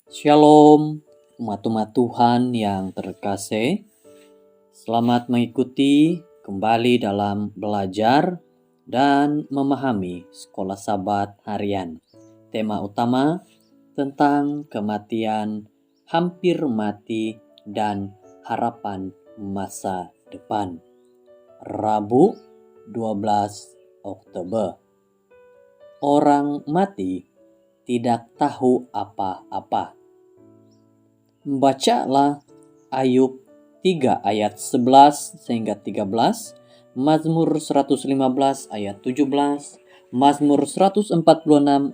Shalom, umat-umat Tuhan yang terkasih. Selamat mengikuti kembali dalam belajar dan memahami Sekolah Sabat Harian. Tema utama tentang kematian, hampir mati, dan harapan masa depan. Rabu 12 Oktober. Orang mati tidak tahu apa-apa. Bacalah Ayub 3 ayat 11 sehingga 13, Mazmur 115 ayat 17, Mazmur 146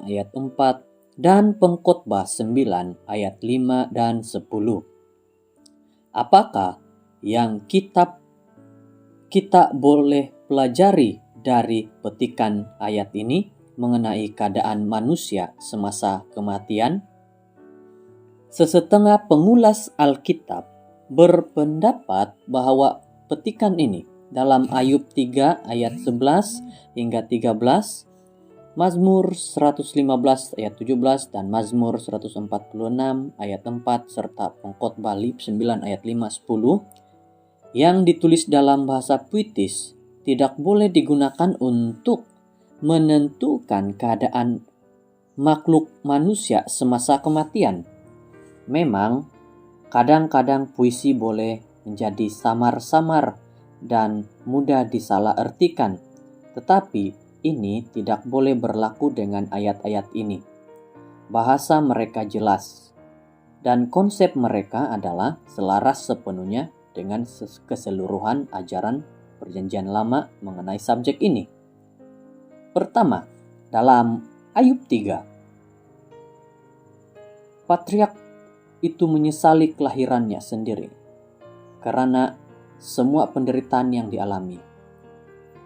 ayat 4, dan Pengkhotbah 9 ayat 5 dan 10. Apakah yang kita boleh pelajari dari petikan ayat ini mengenai keadaan manusia semasa kematian? Sesetengah pengulas Alkitab berpendapat bahwa petikan ini dalam Ayub 3 ayat 11 hingga 13, Mazmur 115 ayat 17 dan Mazmur 146 ayat 4 serta Pengkhotbah 9 ayat 5-10 yang ditulis dalam bahasa puitis tidak boleh digunakan untuk menentukan keadaan makhluk manusia semasa kematian. Memang, kadang-kadang puisi boleh menjadi samar-samar dan mudah disalahartikan, tetapi ini tidak boleh berlaku dengan ayat-ayat ini. Bahasa mereka jelas, dan konsep mereka adalah selaras sepenuhnya dengan keseluruhan ajaran Perjanjian Lama mengenai subjek ini. Pertama, dalam Ayub 3, Patriark itu menyesali kelahirannya sendiri karena semua penderitaan yang dialami.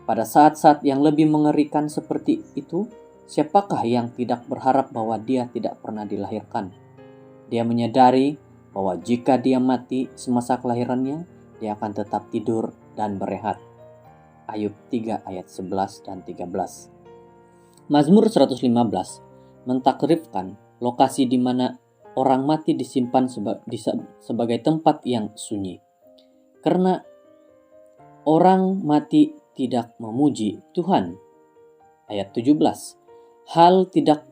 Pada saat-saat yang lebih mengerikan seperti itu, siapakah yang tidak berharap bahwa dia tidak pernah dilahirkan? Dia menyadari bahwa jika dia mati semasa kelahirannya, dia akan tetap tidur dan berehat. Ayub 3 ayat 11 dan 13. Mazmur 115 mentakrifkan lokasi di mana orang mati disimpan sebagai tempat yang sunyi. Karena orang mati tidak memuji Tuhan. Ayat 17. Hal tidak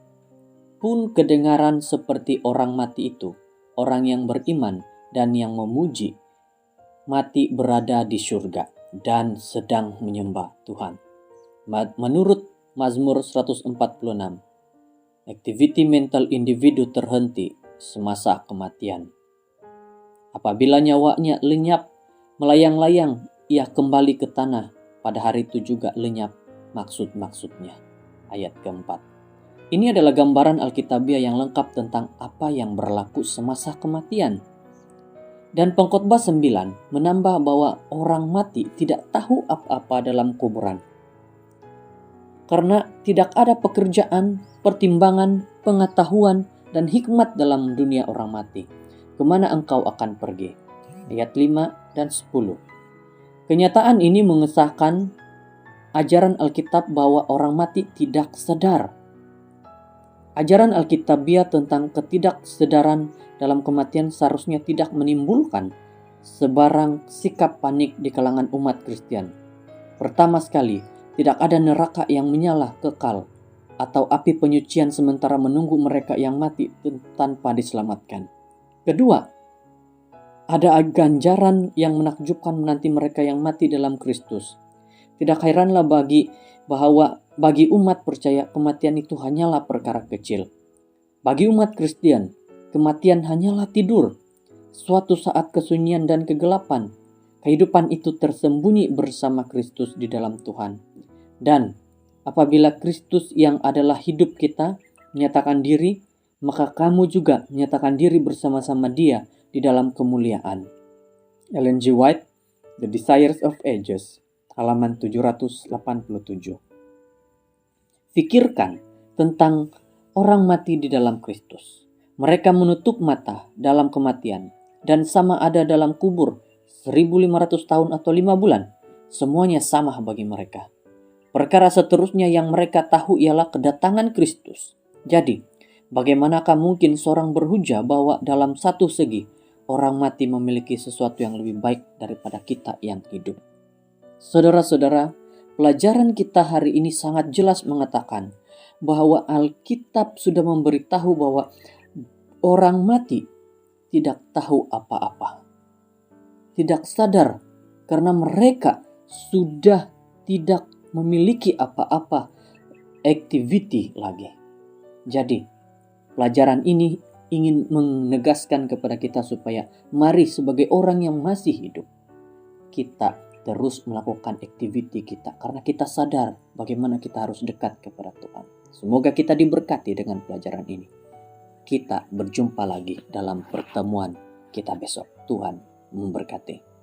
pun kedengaran seperti orang mati itu. Orang yang beriman dan yang memuji mati berada di surga dan sedang menyembah Tuhan. Menurut Mazmur 146, aktiviti mental individu terhenti semasa kematian. Apabila nyawanya lenyap, melayang-layang, ia kembali ke tanah. Pada hari itu juga lenyap maksud-maksudnya. Ayat keempat. Ini adalah gambaran Alkitabiah yang lengkap tentang apa yang berlaku semasa kematian. Dan Pengkhotbah 9 menambah bahwa orang mati tidak tahu apa-apa dalam kuburan. Karena tidak ada pekerjaan, pertimbangan, pengetahuan, dan hikmat dalam dunia orang mati. Kemana engkau akan pergi? Ayat 5 dan 10. Kenyataan ini mengesahkan ajaran Alkitab bahwa orang mati tidak sadar. Ajaran Alkitabiah tentang ketidaksedaran dalam kematian seharusnya tidak menimbulkan sebarang sikap panik di kalangan umat Kristen. Pertama sekali, tidak ada neraka yang menyala kekal atau api penyucian sementara menunggu mereka yang mati tanpa diselamatkan. Kedua, ada ganjaran yang menakjubkan menanti mereka yang mati dalam Kristus. Tidak heranlah bahwa bagi umat percaya kematian itu hanyalah perkara kecil. Bagi umat Kristen, kematian hanyalah tidur, suatu saat kesunyian dan kegelapan. Kehidupan itu tersembunyi bersama Kristus di dalam Tuhan. Dan apabila Kristus yang adalah hidup kita menyatakan diri, maka kamu juga menyatakan diri bersama-sama Dia di dalam kemuliaan. Ellen G. White, The Desires of Ages, halaman 787. Pikirkan tentang orang mati di dalam Kristus. Mereka menutup mata dalam kematian dan sama ada dalam kubur 1500 tahun atau 5 bulan. Semuanya sama bagi mereka. Perkara seterusnya yang mereka tahu ialah kedatangan Kristus. Jadi, Bagaimanakah mungkin seorang berhujah bahwa dalam satu segi orang mati memiliki sesuatu yang lebih baik daripada kita yang hidup? Saudara-saudara, pelajaran kita hari ini sangat jelas mengatakan bahwa Alkitab sudah memberitahu bahwa orang mati tidak tahu apa-apa, tidak sadar karena mereka sudah tidak memiliki apa-apa activity lagi. Jadi, pelajaran ini ingin menegaskan kepada kita supaya mari sebagai orang yang masih hidup, kita terus melakukan activity kita karena kita sadar bagaimana kita harus dekat kepada Tuhan. Semoga kita diberkati dengan pelajaran ini. Kita berjumpa lagi dalam pertemuan kita besok. Tuhan memberkati.